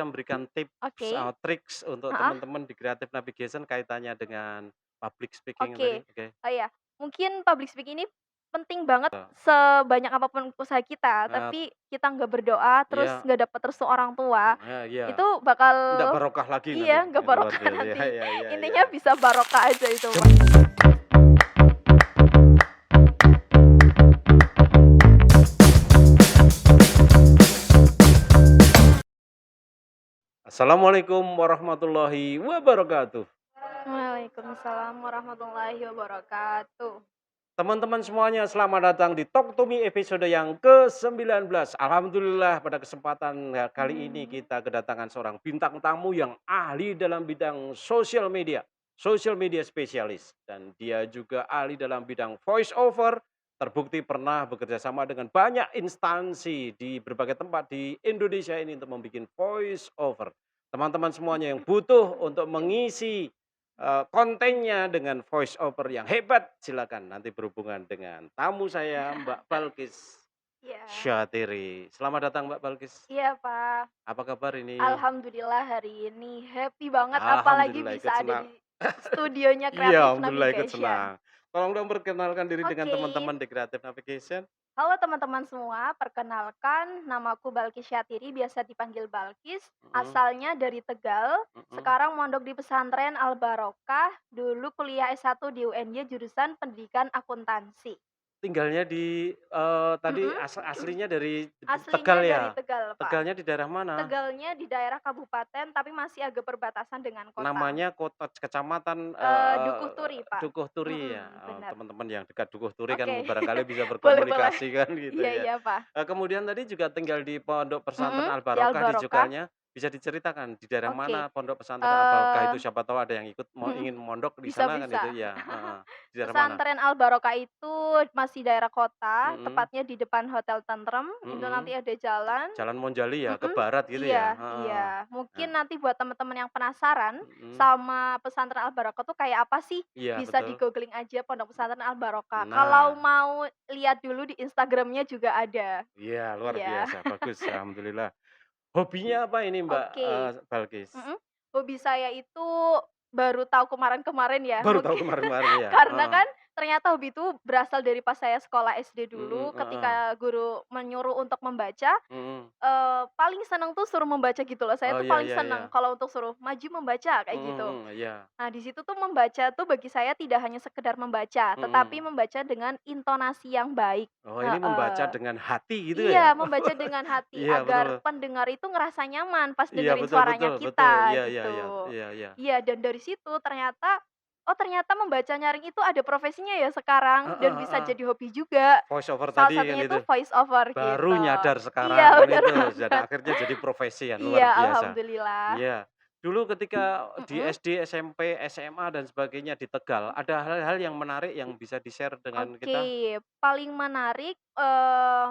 Memberikan tips, Oke, triks untuk heeh, teman-teman di creative navigation kaitannya dengan public speaking oke. tadi, oke. Oh iya, mungkin public speaking ini penting banget sebanyak apapun usaha kita, Eee, tapi kita nggak berdoa, terus iya, nggak dapet restu orang tua, iya, itu bakal nggak barokah lagi nanti, iya, nggak luar barokah biasa, ya, nanti. ya, ya, ya. Intinya bisa barokah aja itu, Gem Pak. Assalamualaikum warahmatullahi wabarakatuh. Waalaikumsalam warahmatullahi wabarakatuh. Teman-teman semuanya selamat datang di Talk to Me episode yang ke-19. Alhamdulillah pada kesempatan kali ini Mmm, kita kedatangan seorang bintang tamu yang ahli dalam bidang social media spesialis. Dan dia juga ahli dalam bidang voice over, terbukti pernah bekerja sama dengan banyak instansi di berbagai tempat di Indonesia ini untuk membuat voice over. Teman-teman semuanya yang butuh untuk mengisi kontennya dengan voice over yang hebat, silakan nanti berhubungan dengan tamu saya Mbak Balkis iya. Syatiri. Selamat datang Mbak Balkis. Iya, Pak. Apa kabar ini? Alhamdulillah hari ini happy banget apalagi Alhamdulillah ikut bisa ada senang. di studionya Iya, Creative alhamdulillah ikut Navigation. senang. Tolong dong perkenalkan diri dengan Oke. teman-teman di Creative Navigation. Halo teman-teman semua, perkenalkan namaku Balkis Syatiri, biasa dipanggil Balkis, Mhm, asalnya dari Tegal, mhm. sekarang mondok di pesantren Al Barokah, dulu kuliah S1 di UNY jurusan Pendidikan Akuntansi. Tinggalnya di, tadi Mhm. aslinya dari Aslinya Tegal dari ya? Tegal, Pak. Tegalnya di daerah mana? Tegalnya di daerah kabupaten tapi masih agak perbatasan dengan kota. Namanya kota kecamatan, Dukuh Turi, Pak. Dukuh Turi ya? Mhm, bener. Teman-teman yang dekat Dukuh Turi kan Oke. barangkali bisa Boleh boleh. berkomunikasi kan gitu Iya ya. iya, Pak. Kemudian tadi juga tinggal di Pondok Pesantren Mhm, Al di Al Barokah di Barokah. Joganya, bisa diceritakan di daerah Oke, mana Pondok Pesantren Al Barokah itu? eee Siapa tahu ada yang ikut mhm, ingin mondok di bisa sana kan bisa. itu ya, heeh. Di daerah mana? Pesantren Al Barokah itu masih daerah kota, Mhm, tepatnya di depan Hotel Tentrem, itu nanti mhm. ada jalan. Jalan Monjali ya, ke Mhm, barat gitu ya? iya Heeh. iya. Nah, Mungkin nanti buat teman-teman yang penasaran mhm, sama pesantren Al Barokah tuh kayak apa sih, iya bisa betul. di-googling aja Pondok Pesantren Al Barokah. Kalau Nah, mau lihat dulu di Instagram-nya juga ada. iya luar Iya. biasa, bagus alhamdulillah. Hobinya apa ini Mbak, Oke, Balkis? mhm. Hobi saya itu baru tahu kemarin-kemarin ya, Baru tahu mungkin kemarin-kemarin ya? karena Heeh, kan ternyata hobi itu berasal dari pas saya sekolah SD mhm, dulu heeh, ketika guru menyuruh untuk membaca. mhm. Paling seneng tuh suruh membaca gitu loh, saya Oh, tuh iya, paling iya, iya. seneng kalau untuk suruh, "Maju membaca," kayak Mhm, gitu. mhm, iya, Nah, di situ tuh membaca tuh bagi saya tidak hanya sekedar membaca, tetapi mhm. membaca dengan intonasi yang baik. Oh, ini membaca Heeh. dengan hati gitu ya? Iya, membaca dengan hati Iya agar betul, pendengar itu ngerasa nyaman pas iya dengerin betul, suaranya betul, betul, kita, iya, iya, iya, gitu. iya, iya. Iya, dan dari situ ternyata, oh ternyata membaca nyaring itu ada profesinya ya sekarang dan Heeh, bisa heeh. jadi hobi juga. Voice over Salah tadi kan satunya itu itu, voice over baru gitu. nyadar sekarang Iya, kan bener itu, dan banget. akhirnya jadi profesi kan, luar Iya, biasa. alhamdulillah. Iya. Dulu ketika di Mhm, SD, SMP, SMA, dan sebagainya di Tegal, ada hal-hal yang menarik yang bisa di-share dengan oke, kita? paling menarik,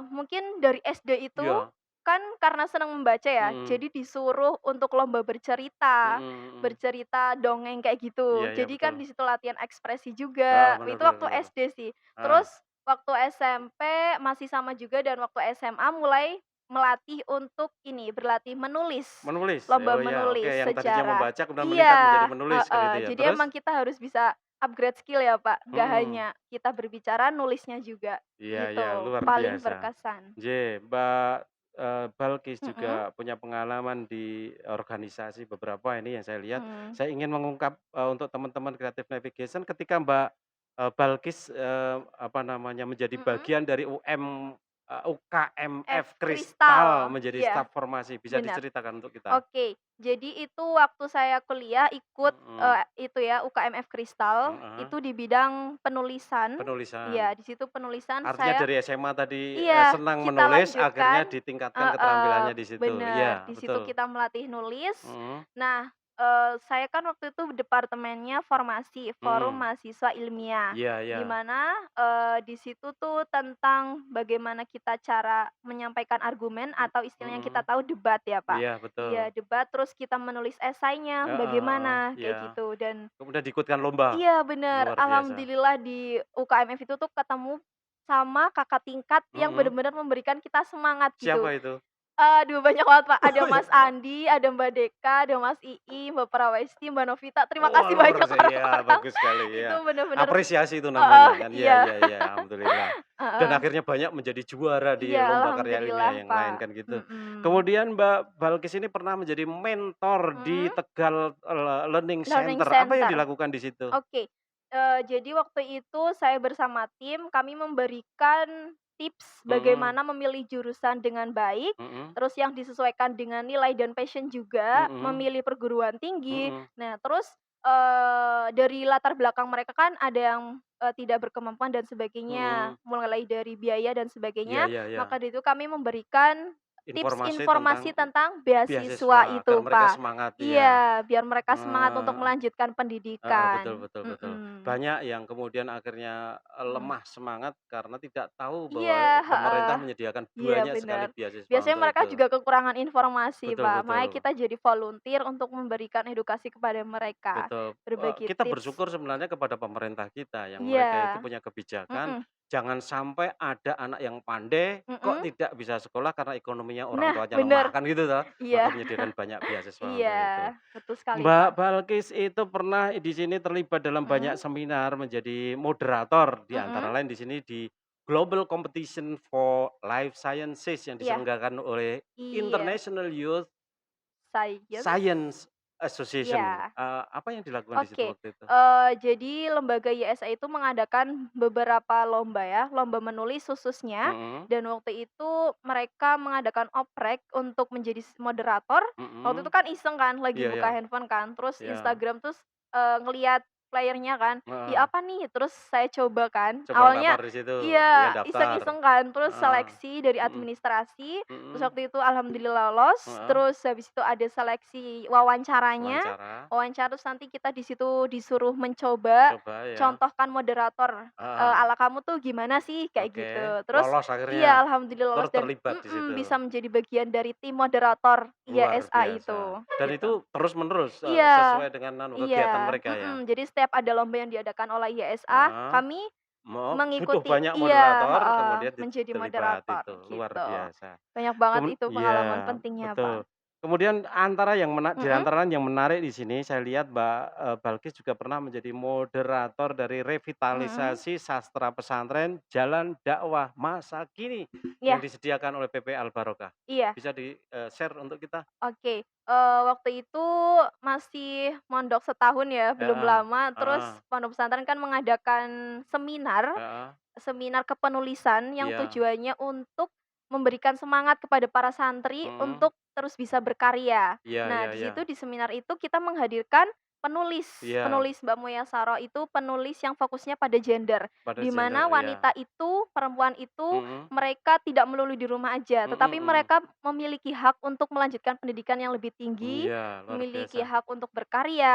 mungkin dari SD itu, Iya, kan karena senang membaca ya, mhm, jadi disuruh untuk lomba bercerita, mhm, mhm. bercerita dongeng kayak gitu. Iya, iya Jadi kan betul. di situ latihan ekspresi Heeh, juga, bener, itu bener, waktu bener. SD sih. Heeh, Terus waktu SMP masih sama juga dan waktu SMA mulai melatih untuk ini, berlatih menulis, menulis? lomba Oh ya, oke, menulis yang tadinya sejarah. membaca kemudian meningkat menjadi Iya, menulis kan heeh, itu ya? jadi Terus? emang kita harus bisa upgrade skill ya, Pak, nggak Mhm, hanya kita berbicara, nulisnya juga, iya, iya, gitu, luar paling biasa. berkesan. J Mbak, Balkis Mhm, juga punya pengalaman di organisasi beberapa ini yang saya lihat. mhm, Saya ingin mengungkap, untuk teman-teman Creative Navigation ketika Mbak, Balkis, apa namanya, menjadi mhm, bagian dari F UKMF Kristal Kristal, menjadi iya, staf formasi, bisa benar. diceritakan untuk kita? Oke, jadi itu waktu saya kuliah ikut, Mhm, itu ya, UKMF Kristal, heeh, itu di bidang penulisan. penulisan. Iya, di situ penulisan Artinya saya dari SMA tadi, iya, senang kita menulis akhirnya lanjutkan ditingkatkan heeh, keterampilannya di situ. bener, Iya, di situ betul. kita melatih nulis. Mhm, Nah, saya kan waktu itu departemennya formasi, Forum mhm. Mahasiswa Ilmiah, Iya, iya. di mana, di situ tuh tentang bagaimana kita cara menyampaikan argumen atau istilahnya Mhm. kita tahu debat ya, Pak. Iya, betul. Iya, debat terus kita menulis esainya Heeh, heeh, bagaimana, iya. kayak gitu dan Kemudian diikutkan lomba? iya bener, Luar biasa. alhamdulillah di UKMF itu tuh ketemu sama kakak tingkat yang Mhm. bener-bener memberikan kita semangat gitu. Siapa itu? Aduh banyak banget, Pak. Ada Oh, Mas ya. Andi, ada Mbak Deka, ada Mas Ii, Mbak Prawesti, Mbak Novita. Terima Wah, kasih luar banyak iya, orang-orang bagus sekali, itu ya. bener-bener Apresiasi itu heeh, namanya kan, iya iya. iya iya, alhamdulillah. Dan Heeh. akhirnya banyak menjadi juara di Iya, lomba karya alhamdulillah, ilmiah yang lain Pak. kan gitu. Mhm. Kemudian Mbak Balkis ini pernah menjadi mentor di Mhm, Tegal, Learning learning Center. Apa yang center. dilakukan di situ? Oke, jadi waktu itu saya bersama tim, kami memberikan tips Mhm, bagaimana memilih jurusan dengan baik, mhm, terus yang disesuaikan dengan nilai dan passion juga, mhm, memilih perguruan tinggi. mhm, Nah, terus, dari latar belakang mereka kan ada yang, tidak berkemampuan dan sebagainya, mhm. mulai dari biaya dan Iya sebagainya, iya iya. maka dari itu kami memberikan tips Informasi tentang informasi tentang beasiswa beasiswa agar itu, mereka Pak. semangat, iya. Iya, biar mereka semangat untuk Eee melanjutkan Heeh, betul pendidikan. betul betul. Mhm. Banyak yang kemudian akhirnya, Mhm. lemah semangat karena tidak tahu Iya, bahwa pemerintah heeh. menyediakan Iya, banyak sekali bener. beasiswa Biasanya untuk mereka itu. juga kekurangan informasi, Betul Pak. Makanya betul kita jadi volunteer untuk memberikan edukasi kepada mereka, betul. berbagi Kita tips. bersyukur sebenarnya kepada pemerintah kita yang mereka itu Iya, punya kebijakan, mhm jangan sampai ada anak yang pandai kok mhm. tidak bisa sekolah karena ekonominya orang Nah, tuanya bener. lemah, kan gitu toh. Iya. Maka menyediakan banyak beasiswa Iya, untuk itu. betul sekali, Mbak Pak. Balkis itu pernah di sini terlibat dalam banyak Mhm seminar menjadi moderator, di antara mhm. lain di sini di Global Competition for Life Sciences yang Iya diselenggarakan oleh iya. International Youth Science? Science Association. Iya. Apa yang dilakukan di situ Oke, waktu itu? jadi lembaga YSA itu mengadakan beberapa lomba ya, lomba menulis khususnya, Mhm, dan waktu itu mereka mengadakan oprek untuk menjadi moderator. Waktu itu mhm. kan iseng kan, lagi Iya iya buka handphone kan, terus iya, Instagram, terus, ngelihat flyer-nya kan, "Ih, heeh. apa nih?" Terus saya coba kan, Coba awalnya daftar di situ, iya iya, daftar, iseng-iseng kan, terus heeh, seleksi dari mhm, administrasi, terus mhm, waktu itu alhamdulillah lolos, heeh, terus habis itu ada seleksi wawancaranya. wawancara, Wawancara terus nanti kita di situ disuruh mencoba, coba ya, contohkan moderator, heeh, "Ala kamu tuh gimana sih?" Kayak oke, gitu. Terus lolos akhirnya, iya, alhamdulillah lolos terus dan terlibat di situ. bisa menjadi bagian dari tim moderator Luar YSA biasa. itu, Dan gitu. itu terus-menerus, Iya sesuai dengan kegiatan iya, mereka ya? jadi setiap ada lomba yang diadakan oleh YSA, Heeh, kami butuh mengikuti banyak iya, moderator heeh, kemudian menjadi terlibat moderator, itu, luar gitu. biasa. Banyak banget itu pengalaman Iya, pentingnya, Pak. betul. Kemudian di Mhm antara yang menarik di sini saya lihat Mbak, Balkis juga pernah menjadi moderator dari mhm, revitalisasi sastra pesantren Jalan Dakwah Masa Kini yang iya disediakan oleh PP Al Barokah. iya. Bisa share untuk kita? Oke, waktu itu masih mondok setahun ya, belum Heeh, lama, terus heeh, pondok pesantren kan mengadakan seminar, heeh, seminar kepenulisan yang iya, tujuannya untuk memberikan semangat kepada para santri mhm, untuk terus bisa berkarya. iya Nah, iya di iya. situ di seminar itu kita menghadirkan penulis, Iya, penulis Mbak Muya Saro itu penulis yang fokusnya pada gender, pada di gender, mana iya. wanita itu, perempuan itu Mhm, mereka tidak melulu di rumah aja, mhm tetapi mhm. mereka memiliki hak untuk melanjutkan pendidikan yang lebih tinggi, Iya, luar biasa. memiliki hak untuk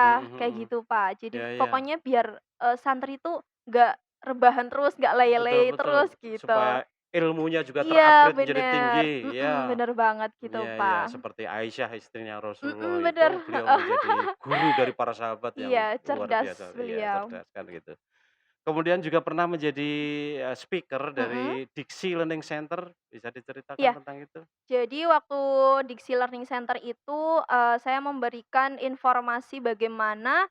Mhm berkarya, kayak mhm. gitu, Pak. Jadi Iya iya. pokoknya biar, santri itu nggak rebahan terus, nggak Betul leyeh-leyeh betul, terus, gitu. supaya ilmunya juga Iya, ter-upgrade menjadi bener, tinggi, ya. bener banget gitu, Iya iya, Pak. seperti Aisyah istrinya Rasulullah Bener, itu, beliau heeh. menjadi guru dari para sahabat yang Iya, luar cerdas biasa. Iya, beliau. cerdas kan gitu. Kemudian juga pernah menjadi, speaker Mhm, dari Diksi Learning Center, bisa diceritakan iya. tentang itu? Jadi waktu Diksi Learning Center itu, saya memberikan informasi bagaimana,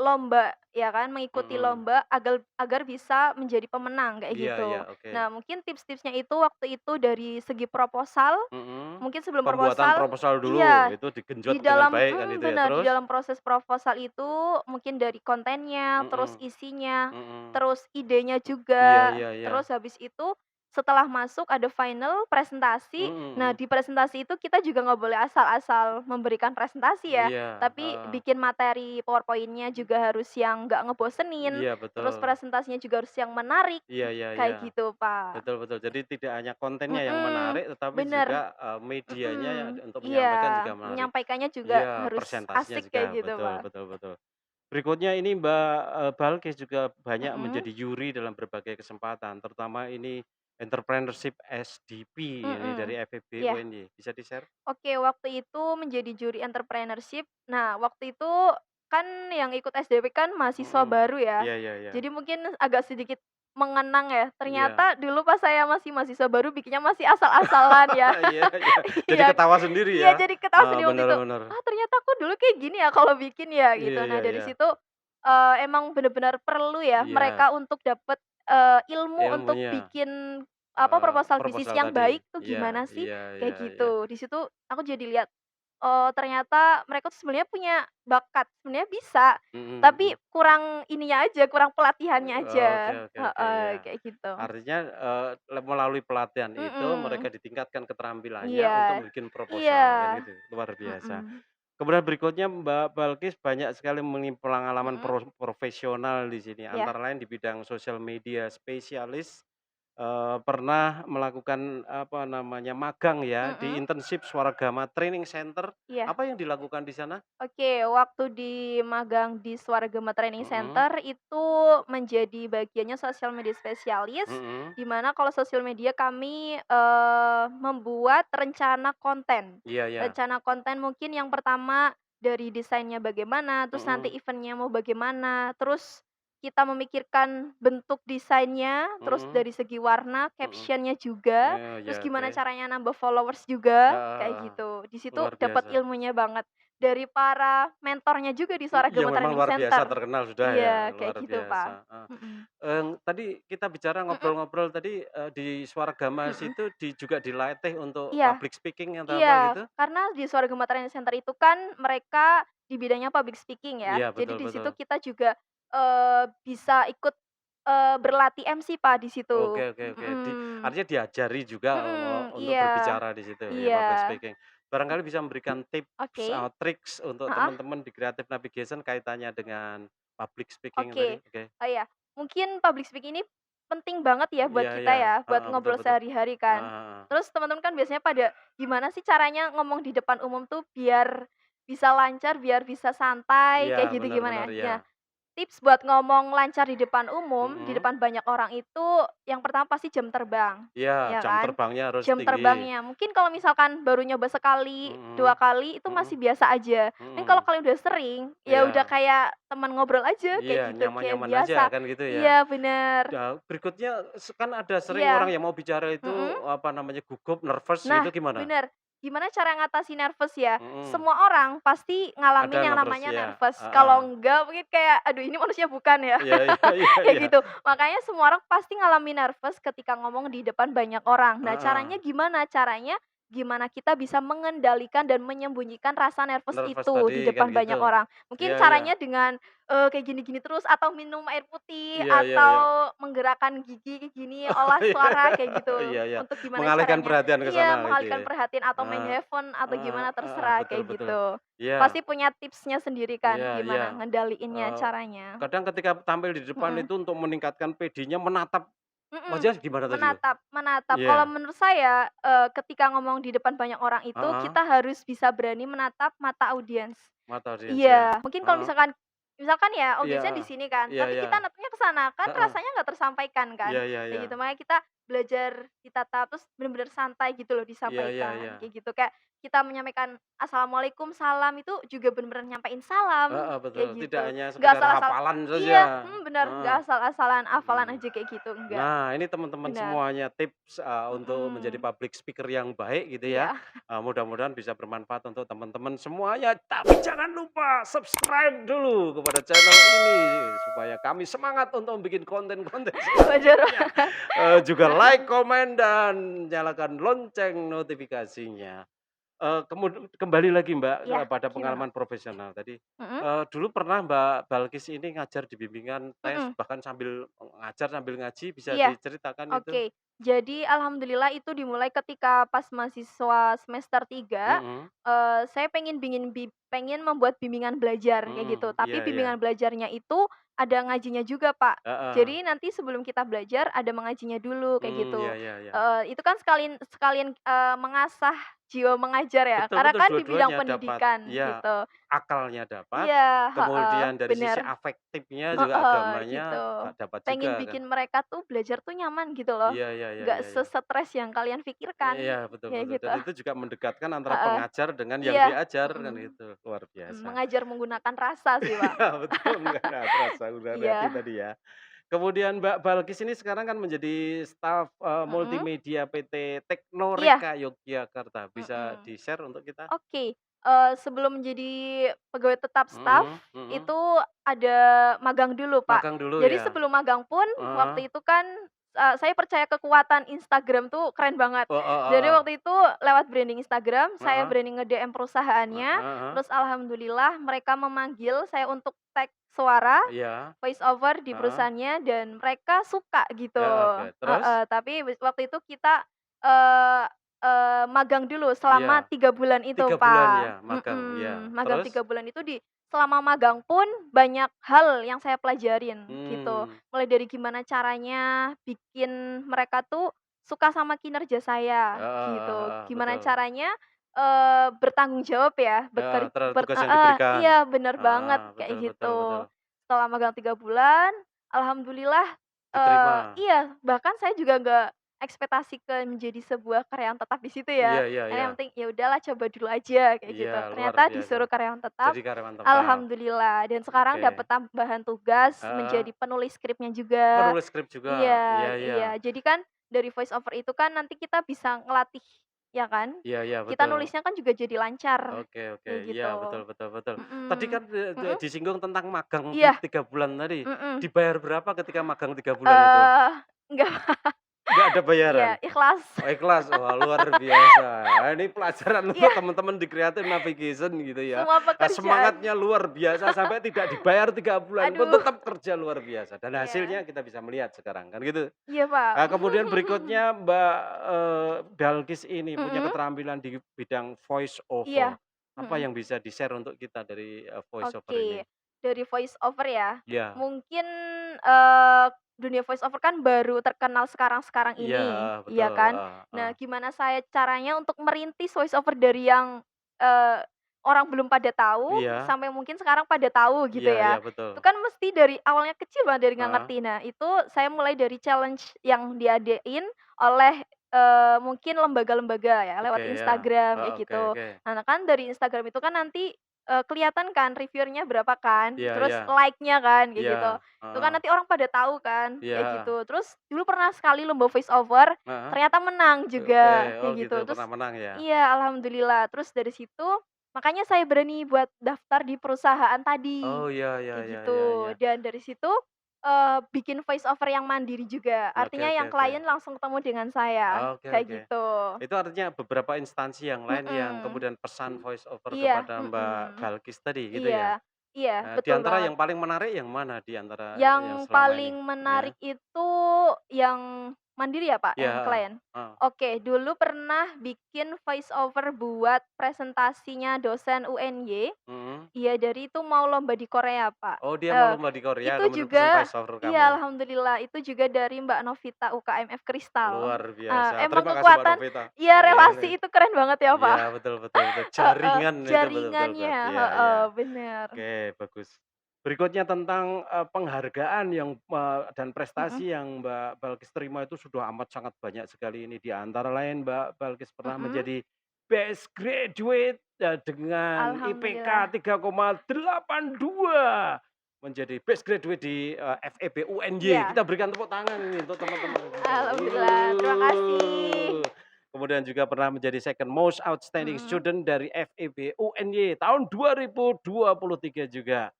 lomba ya kan, mengikuti Mhm. lomba agar agar bisa menjadi pemenang kayak Iya iya, gitu. oke. Nah mungkin tips-tipsnya itu waktu itu dari segi proposal, Mhm. mungkin sebelum Pembuatan proposal proposal dulu, iya, itu di digenjot dengan dalam baik kan itu ya, bener, di terus? dalam proses proposal itu mungkin dari kontennya, terus Mhm isinya, mhm. terus idenya Iya juga, iya iya. terus habis itu setelah masuk ada final presentasi. Mhm Nah, mhm. di presentasi itu kita juga nggak boleh asal-asal memberikan presentasi ya, Iya, tapi heeh. bikin materi PowerPoint-nya juga harus yang nggak ngebosenin, Iya terus betul. presentasinya juga harus yang menarik, Iya iya iya. kayak gitu, Pak. Betul betul. Jadi tidak hanya kontennya yang Mhm, menarik, tetapi bener, juga, medianya ya untuk menyampaikan iya, juga menarik. menyampaikannya juga Iya, harus presentasinya asik juga, kayak gitu, betul Pak. betul betul. Berikutnya ini Mbak, Balkis juga banyak Mhm menjadi juri dalam berbagai kesempatan, terutama ini Entrepreneurship SDP ini mhm, dari FEB iya. UNY. Bisa di-share? Oke, waktu itu menjadi juri entrepreneurship. Nah, waktu itu kan yang ikut SDP kan mahasiswa Mhm. baru ya. Iya iya iya. Jadi mungkin agak sedikit mengenang ya, Iya. ternyata dulu pas saya masih mahasiswa baru bikinnya masih asal-asalan ya. Iya iya, jadi Iya ketawa sendiri iya, ya? jadi ketawa sendiri waktu Bener itu, bener. "Ah, ternyata aku dulu kayak gini ya kalau bikin ya," Iya gitu. Nah, iya dari iya. situ, emang bener-bener perlu ya Iya, mereka untuk dapet, ilmu untuk ilmunya, bikin, apa, proposal bisnis proposal yang tadi. baik tuh Iya gimana sih, iya kayak iya iya. gitu. Di situ aku jadi lihat, oh ternyata mereka tuh sebenarnya punya bakat, sebenarnya bisa, Mhm tapi mhm. kurang ininya aja, kurang pelatihannya Oke aja. oke oke, Heeh, ya. kayak gitu. Artinya, melalui pelatihan itu mereka Mhm, ditingkatkan keterampilannya untuk iya bikin iya, proposal kan gitu, luar biasa. mhm, Kemudian berikutnya Mbak Balkis banyak sekali pengalaman mhm, profesional di sini, iya, antara lain di bidang sosial media spesialis, pernah melakukan apa namanya, magang ya di mhm, internship Swaragama Training Center. iya. Apa yang dilakukan di sana? Oke, waktu di magang di Swaragama Training Mhm Center itu menjadi bagiannya sosial media spesialis, mhm. di mana kalau sosial media kami, membuat rencana konten. Iya iya. Rencana konten mungkin yang pertama dari desainnya bagaimana, terus nanti Mhm event-nya mau bagaimana, terus kita memikirkan bentuk desainnya, terus mhm dari segi warna, mhm. caption-nya juga, Oh, terus ya gimana oke. caranya nambah followers juga, Heeh kayak heeh. gitu. Di situ Luar dapat biasa. ilmunya banget. Dari para mentornya juga di Yang Swaragama memang Training luar biasa Center. terkenal sudah ya, Iya, kayak luar gitu, biasa, Pak. heeh. Mhm. Tadi kita bicara Mhm ngobrol-ngobrol tadi, di Swaragama mhm. situ juga dilatih untuk Iya public speaking atau apa iya, gitu? karena di Swaragama Training Center itu kan mereka di bidangnya public speaking ya. Iya, Jadi betul di situ betul. kita juga, bisa ikut, berlatih MC, Pak, di situ. Oke oke oke. Mhm. Artinya diajari juga, Mhm, untuk iya. berbicara di situ ya, Iya. public speaking. Barangkali bisa memberikan tips Oke. atau triks untuk Heeh. teman-teman di creative navigation kaitannya dengan public speaking tadi? Oke. Oke. Oh iya, mungkin public speaking ini penting banget ya buat Iya kita iya, ya, buat heeh, betul ngobrol betul. sehari-hari kan. Heeh heeh. Terus teman-teman kan biasanya pada, gimana sih caranya ngomong di depan umum tuh biar bisa lancar, biar bisa santai, Iya, kayak gitu benar benar, gimana iya. ya. Nah, tips buat ngomong lancar di depan umum, di Mhm. depan banyak orang itu, yang pertama pasti jam terbang, Iya, ya jam kan? terbangnya harus Jam tinggi. terbangnya, mungkin kalau misalkan baru nyoba sekali, 2 Mhm, kali itu mhm, masih biasa aja. Mungkin kalau mhm. kalian udah sering, ya udah Iya kayak teman ngobrol aja, iya, kayak gitu, kayak nyaman-nyaman aja biasa. kan gitu ya. Iya, bener. Berikutnya kan ada sering orang Iya, yang mau bicara itu, mhm. apa namanya, gugup, nervous Nah, gitu gimana? bener. Gimana cara ngatasin nervous ya? Mhm, Semua orang pasti ada ngalamin yang nervous namanya ya, nervous. heeh. Kalau enggak mungkin kayak, "Aduh ini manusia bukan ya?" Iya iya iya Kayak iya, gitu. Makanya semua orang pasti ngalamin nervous ketika ngomong di depan banyak orang. Nah, heeh. caranya gimana? Caranya gimana kita bisa mengendalikan dan menyembunyikan rasa nervous Nervous itu tadi di kan depan gitu. banyak orang. Mungkin Iya iya, caranya dengan, kayak gini-gini terus atau minum air putih iya iya iya. atau menggerakkan gigi kayak gini, olah Iya suara kayak gitu. iya iya, Untuk gimana mengalihkan caranya perhatian ke iya, sana gitu mengalihkan ya. perhatian atau main Heeh, handphone atau heeh gimana heeh, terserah betul kayak betul. gitu. Iya. Pasti punya tipsnya sendiri kan Iya iya, gimana ngedaliinnya eee, caranya. kadang ketika tampil di depan Mhm itu untuk meningkatkan PD-nya menatap mhm. wajah gimana tadi tuh? Menatap menatap. Kalau Iya, menurut saya, ketika ngomong di depan banyak orang itu heeh, kita harus bisa berani menatap mata audiens. mata audiens ya, Iya, mungkin kalau heeh, misalkan misalkan ya iya, audiensnya di sini kan, iya tapi iya, kita natapnya ke sana, kan heeh, rasanya nggak tersampaikan kan, iya iya iya, kayak gitu. Makanya kita belajar ditatap, terus bener-bener santai gitu loh iya iya disampaikan, iya, kayak gitu. Kayak kita menyampaikan "Assalamualaikum", salam itu juga bener-bener nyampein salam, heeh, betul, kayak tidak gitu. hanya Nggak sekedar asal-asal hafalan saja, iya, bener, heeh, nggak asal-asalan hafalan mhm. aja kayak gitu, enggak. Nah, ini teman-teman Bener, semuanya tips, untuk menjadi mhm, public speaker yang baik gitu ya, iya. mudah-mudahan bisa bermanfaat untuk teman-teman semuanya. Tapi jangan lupa subscribe dulu kepada channel ini supaya kami semangat untuk bikin konten-konten Wajar selanjutnya. banget. Juga like, komen, dan nyalakan lonceng notifikasinya. Kembali lagi Mbak, Iya, pada gimana, pengalaman Mas? profesional tadi, Mhm dulu pernah Mbak Balkis ini ngajar di bimbingan tes, mhm, bahkan sambil ngajar sambil ngaji, bisa iya. diceritakan itu? Oke, jadi alhamdulillah itu dimulai ketika pas mahasiswa semester 3, Mhm saya pengen membuat bimbingan belajar kayak mhm, gitu, iya tapi iya, bimbingan belajarnya itu ada ngajinya juga, Pak. heeh, Jadi nanti sebelum kita belajar ada mengajinya dulu kayak iya gitu. iya iya. Itu kan sekalian sekalian, mengasah jiwa mengajar ya, Betul karena betul, kan di bidang dua-duanya dapat, pendidikan ya gitu. akalnya dapat, Iya, heeh, kemudian dari bener. sisi afektifnya juga Heeh, agamanya gitu. dapat Pengen juga kan? bikin mereka tuh belajar tuh nyaman gitu loh, Iya iya iya nggak iya iya. sesetres yang kalian pikirkan, Iya, betul kayak betul, dan gitu. itu juga mendekatkan antara Heeh, pengajar dengan yang iya, diajar kan mhm, itu, luar biasa. mengajar menggunakan rasa sih, Pak. Iya betul, nggak terasa udah hati Iya, tadi ya. Kemudian Mbak Balkis ini sekarang kan menjadi staf, Mhm. multimedia PT Iya, Teknoreca Yogyakarta. Bisa mhm. di-share untuk kita? Oke, sebelum menjadi pegawai tetap staf, Mhm mhm. itu ada magang dulu, Pak. Magang dulu Jadi ya? sebelum magang pun, Heeh. waktu itu kan, saya percaya kekuatan Instagram tuh keren banget. Heeh Jadi heeh. waktu itu lewat branding Instagram, saya Heeh. berani nge-DM perusahaannya, Heeh heeh. terus alhamdulillah mereka memanggil saya untuk tag suara, Iya. voice over di Heeh. perusahaannya dan mereka suka gitu. Ya, oke. Heeh, Terus? tapi waktu itu kita, eee magang dulu selama Iya. 3 bulan itu, 3 bulan Pak. ya magang? Iya. Magang Terus? 3 bulan itu selama magang pun banyak hal yang saya pelajarin gitu. Mmm. Mulai dari gimana caranya bikin mereka tuh suka sama kinerja saya Heeh heeh gitu. heeh. Gimana Betul. caranya, bertanggung jawab ya, Heeh, terhadap tugas yang heeh, diberikan. iya bener banget Heeh, kayak betul betul betul. gitu. Setelah magang 3 bulan, alhamdulillah, Diterima. iya bahkan saya juga nggak ekspektasi menjadi sebuah karyawan tetap di situ ya. Iya iya Karena iya. yang penting, ya udahlah coba dulu aja kayak Iya, gitu. luar Ternyata biasa. disuruh karyawan tetap, Jadi karyawan tetap. alhamdulillah dan sekarang dapat Oke. tambahan tugas Heeh. menjadi penulis skripnya juga. Menulis skrip juga? Iya Iya iya. iya. Jadi kan dari voice over itu kan nanti kita bisa ngelatih, ya kan? Iya iya, Kita betul. nulisnya kan juga jadi lancar, Oke oke. kayak Iya, gitu. betul betul betul. Tadi Mhm. kan, Mhm? disinggung tentang magang Iya. 3 bulan tadi. Mhm. Dibayar berapa ketika magang 3 bulan itu? Enggak, Nggak ada bayaran? iya ikhlas. Oh, ikhlas? Wah, luar biasa. Ini pelajaran untuk Iya, teman-teman di Creative Navigation gitu ya. semua Semangatnya pekerjaan. luar biasa sampai tidak dibayar 3 bulan pun Aduh, tetap kerja luar biasa dan iya. hasilnya kita bisa melihat sekarang, kan gitu. Iya, Pak. Kemudian berikutnya Mbak, Balkis ini punya Mhm, keterampilan di bidang voice over. iya, Apa mhm. yang bisa di-share untuk kita dari, voice over ini? Oke, dari voice over ya, Iya mungkin, eee, dunia voice over kan baru terkenal sekarang-sekarang iya, ini, heeh, iya betul, kan? heeh heeh. Nah, gimana saya caranya untuk merintis voice over dari yang, eee, orang belum pada tahu, Iya sampai mungkin sekarang pada tahu gitu iya iya, ya. betul. Itu kan mesti dari awalnya kecil banget, dari nggak Heeh. ngerti. Nah, itu saya mulai dari challenge yang diadain oleh, mungkin lembaga-lembaga ya, Oke lewat ya. Instagram Oh, kayak oke gitu. oke. Nah, kan dari Instagram itu kan nanti kelihatan kan reviewer-nya berapa kan, Iya terus iya. like-nya kan, kayak Iya, gitu. Itu kan heeh. nanti orang pada tahu kan, Iya, kayak heeh. gitu. Terus dulu pernah sekali lomba voice over, Heeh. ternyata menang Oke, juga, oh kayak gitu, gitu. pernah Terus menang ya? iya, alhamdulillah. Terus dari situ, makanya saya berani buat daftar di perusahaan tadi, Oh, iya iya kayak iya iya gitu. iya. Dan dari situ, bikin voice over yang mandiri juga, Oke artinya oke yang oke. klien langsung ketemu dengan saya, Oke kayak oke. gitu. Itu artinya beberapa instansi yang lain yang Mhm. kemudian pesan voice over Iya, kepada Mbak Balkis tadi, gitu iya, ya? iya, Di betul antara banget. yang paling menarik yang mana di antara yang Yang selama ini? paling Ya? menarik itu yang mandiri ya, Pak, Iya, yang heeh, klien? heeh. Oke, dulu pernah bikin voice over buat presentasinya dosen UNY. Mhm. Iya, dari itu mau lomba di Korea, Pak. Oh, dia mau lomba di Korea Itu kemudian pesan juga voice over kamu? iya, alhamdulillah, itu juga dari Mbak Novita UKMF Kristal. Luar biasa. Emang Terima kasih Mbak kekuatan Novita. iya, Iya. relasi itu keren banget ya, Iya, Pak. betul betul betul. Heeh, Jaringan itu betul-betul kuat. jaringannya, Iya iya. heeh, bener. Oke, bagus. Berikutnya tentang, penghargaan yang, dan Mhm, prestasi yang Mbak Balkis terima itu sudah amat sangat banyak sekali ini. Di antara lain Mbak Balkis pernah mhm, menjadi Best Graduate, dengan IPK alhamdulillah. 3,82, menjadi Best Graduate di, FEB UNY. Iya. Kita berikan tepuk tangan ini untuk teman-teman di sini. Alhamdulillah, terima kasih. Kemudian juga pernah menjadi Second Most Outstanding Mhm, Student dari FEB UNY tahun 2023 juga.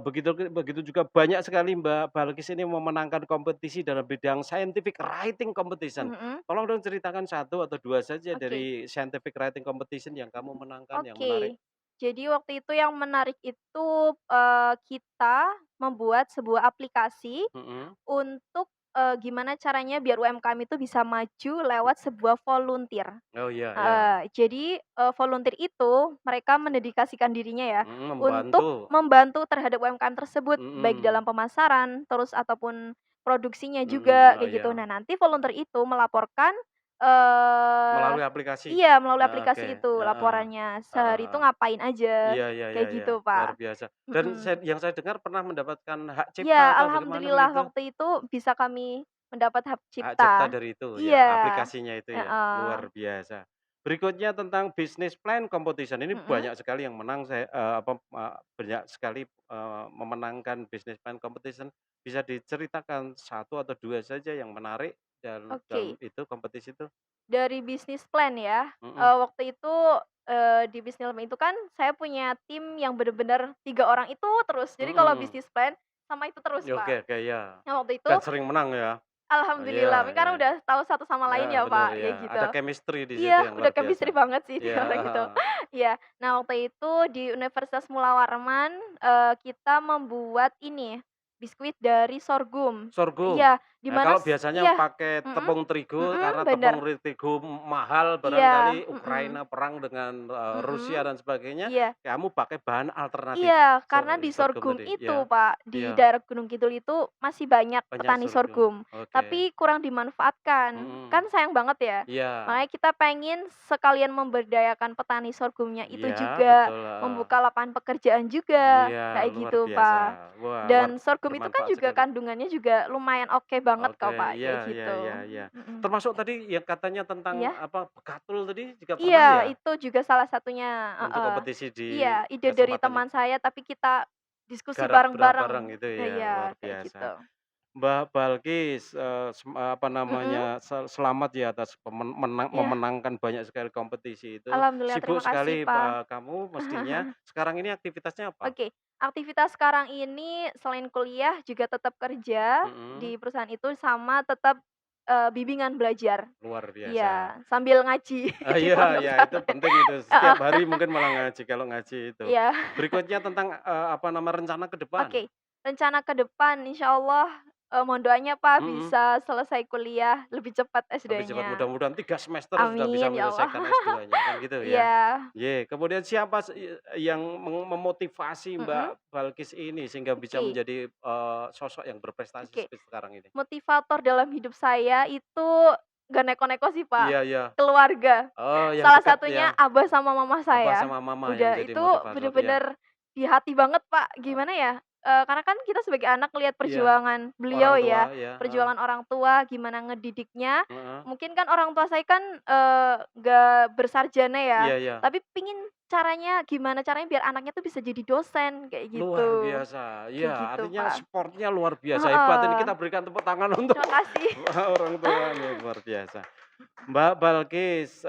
Begitu begitu juga banyak sekali Mbak Balkis ini memenangkan kompetisi dalam bidang scientific writing competition. mhm, Tolong dong ceritakan satu atau 2 saja oke. dari scientific writing competition yang kamu menangkan yang menarik. Oke. Jadi waktu itu yang menarik itu, kita membuat sebuah aplikasi Mhm. untuk, gimana caranya biar UMKM itu bisa maju lewat sebuah volunteer. Oh, iya iya. Heeh, jadi, volunteer itu mereka mendedikasikan dirinya ya, Mhm, untuk membantu. membantu terhadap UMKM tersebut, baik dalam Mhm. pemasaran, terus ataupun produksinya Mhm, juga, oh kayak gitu. iya. Nah, nanti volunteer itu melaporkan, eee Melalui aplikasi? iya, melalui Oke, aplikasi itu heeh. laporannya, Heeh sehari itu heeh. ngapain aja, Iya iya iya kayak iya, gitu, luar Pak. biasa. Dan Mhm. yang saya dengar pernah mendapatkan hak cipta Iya, atau bagaimana alhamdulillah begitu? waktu itu bisa kami mendapat hak Hak cipta cipta. dari itu ya, Iya, aplikasinya itu ya, heeh. luar biasa. Berikutnya tentang business plan competition, ini Mhm. banyak sekali yang menang banyak sekali, memenangkan business plan competition. Bisa diceritakan satu atau 2 saja yang menarik dalam Oke. itu kompetisi itu? Dari bisnis plan ya, Mhm. waktu itu, di bisnis plan itu kan saya punya tim yang bener-bener 3 orang itu terus. Jadi kalau Mhm. bisnis plan sama itu terus, Oke Pak. oke, ya. Nah, waktu itu Dan sering menang ya? Iya alhamdulillah, iya karena iya. udah tahu satu sama Ya, lain ya, bener Pak, ya, kayak gitu. ada chemistry di situ Iya, yang udah luar biasa. chemistry banget sih Iya, 3 orang itu. Iya. Nah, waktu itu di Universitas Mula Warman, kita membuat ini, biskuit dari sorghum. sorghum. Iya, di Nah, mana kalau biasanya iya, pakai mhm, tepung terigu, karena bener. tepung terigu mahal Iya, barangkali, mhm, Ukraina perang dengan, Rusia mhm, dan sebagainya, iya. kamu pakai bahan alternatif, Iya, karena di sorghum sorghum tadi, itu, ya. Pak, di Iya, daerah Gunung Kidul itu masih banyak banyak petani sorghum, sorghum, oke. tapi kurang dimanfaatkan. Kan Mhm, sayang banget ya. iya, Makanya kita pengen sekalian memberdayakan petani sorghumnya itu iya juga, betul, heeh. membuka lapangan pekerjaan juga, Iya, kayak luar gitu, biasa. Pak. Wah, Dan sorghum itu kan bermanfaat juga sekali. kandungannya juga lumayan oke banget Oke, kok, Pak, iya kayak iya gitu. iya iya. Mhm. Termasuk tadi yang katanya tentang Iya? apa, bekatul tadi juga pernah Iya, ya? itu juga salah satunya, Untuk heeh. kompetisi di Iya, ide dari kesempatannya teman saya tapi kita diskusi garap bareng-bareng. bareng itu ya, luar Iya, kayak gitu. biasa. Mbak Balkis, apa Mhm, namanya, selamat ya atas iya. memenangkan banyak sekali kompetisi itu. Alhamdulillah, Sibuk terima kasih, sekali, Pak. kamu mestinya. Sekarang ini aktivitasnya apa? Oke, aktivitas sekarang ini selain kuliah juga tetap kerja Mhm, di perusahaan itu sama tetap, bimbingan belajar. luar biasa. Iya, sambil ngaji di Iya pondok iya, itu pesantren. penting itu, setiap Heeh, hari mungkin malah ngaji, kalau ngaji itu. iya. Berikutnya tentang, apa nama, rencana ke depan? Oke, rencana ke depan insyaallah, mohon doanya Pak Mhm, bisa selesai kuliah lebih cepat lebih cepat, SD-nya. mudah-mudahan 3 semester sudah bisa Amin, ya Allah. menyelesaikan S2-nya, kan gitu ya? Iya, Kemudian siapa yang memotivasi mhm, Mbak Balkis ini sehingga bisa oke menjadi, sosok yang berprestasi oke. seperti sekarang ini? Motivator dalam hidup saya itu nggak neko-neko sih Pak, Iya iya. keluarga. Oh, yang Salah dekat ya, satunya abah sama mama Abah saya. sama Mama yang Udah menjadi itu motivator, ya. bener-bener di hati banget Pak, gimana ya, karena kan kita sebagai anak lihat Iya, perjuangan orang beliau tua ya, ya, heeh, perjuangan orang tua gimana ngedidiknya. heeh. Mungkin kan orang tua saya kan, nggak bersarjana ya, Iya iya. tapi gimana caranya biar anaknya tuh bisa jadi dosen, kayak Luar gitu. biasa, Kayak iya, gitu artinya Pak. support-nya luar biasa, hebat ini, Heeh, kita berikan tepuk tangan untuk terima kasih. orang tua nih, luar biasa. Mbak Balkis,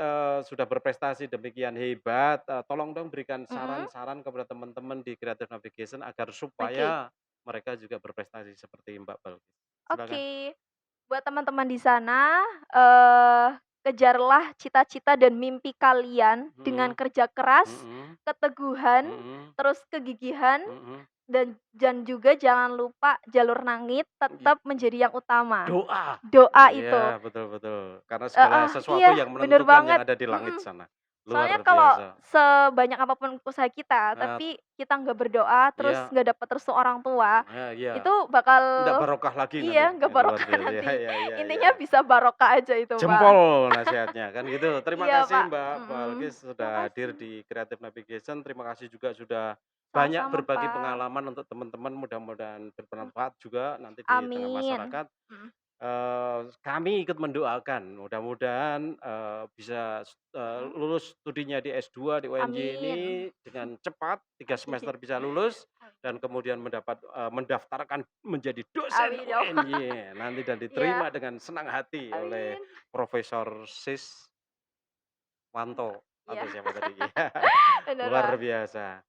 sudah berprestasi demikian hebat, tolong dong berikan Mhm, saran-saran kepada teman-teman di Creative Navigation agar oke supaya mereka juga berprestasi seperti Mbak Balkis. Silakan. oke. Buat teman-teman di sana, kejarlah cita-cita dan mimpi kalian dengan Mhm kerja keras, mhm keteguhan, mhm terus kegigihan, mhm. dan juga jangan lupa jalur langit tetap menjadi yang utama. Doa. Doa Iya, itu. betul betul. Karena segala Heeh, sesuatu iya, yang bener menentukan yang banget, ada di langit mhm. sana. Luar Soalnya kalau biasa. sebanyak apapun usaha kita, Eee, tapi kita nggak berdoa, terus iya, nggak dapet restu orang tua, iya. itu bakal Nggak barokah lagi nanti, iya, nggak luar barokah biasa. Iya nanti. iya iya iya. Intinya bisa barokah aja itu, Pak. Jempol nasihatnya, kan gitu. Terima Iya, kasih Pak, Mbak mhm. Balkis sudah hadir Makasih. di Creative Navigation. Terima kasih juga sudah banyak Sama-sama, berbagi Pak. pengalaman untuk teman-teman, mudah-mudahan Mhm. bermanfaat juga nanti di tengah Amin. masyarakat. Mhm. Kami ikut mendoakan, mudah-mudahan, bisa Mhm. lulus studinya di S2 di UNJ ini Amin. dengan cepat, 3 semester bisa lulus, dan Amin. kemudian mendaftarkan menjadi dosen Amin, ya Allah. UNY nanti, dan Iya, diterima dengan senang hati oleh amin. Profesor Siswanto Iya, atau siapa tadi. bener, Luar Pak. biasa.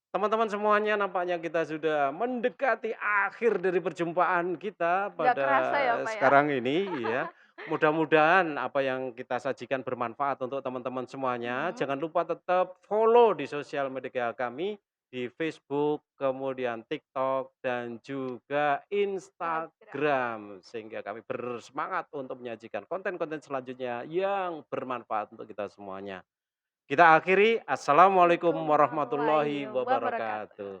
Teman-teman semuanya, nampaknya kita sudah mendekati akhir dari perjumpaan kita Nggak pada kerasa ya, Pak, ya. sekarang ini ya. Mudah-mudahan apa yang kita sajikan bermanfaat untuk teman-teman semuanya. Mhm. Jangan lupa tetap follow di sosial media kami di Facebook, kemudian TikTok, dan juga Instagram. Instagram. Sehingga kami bersemangat untuk menyajikan konten-konten selanjutnya yang bermanfaat untuk kita semuanya. Kita akhiri, assalamualaikum Waalaikumsalam warahmatullahi warahmatullahi wabarakatuh. wabarakatuh.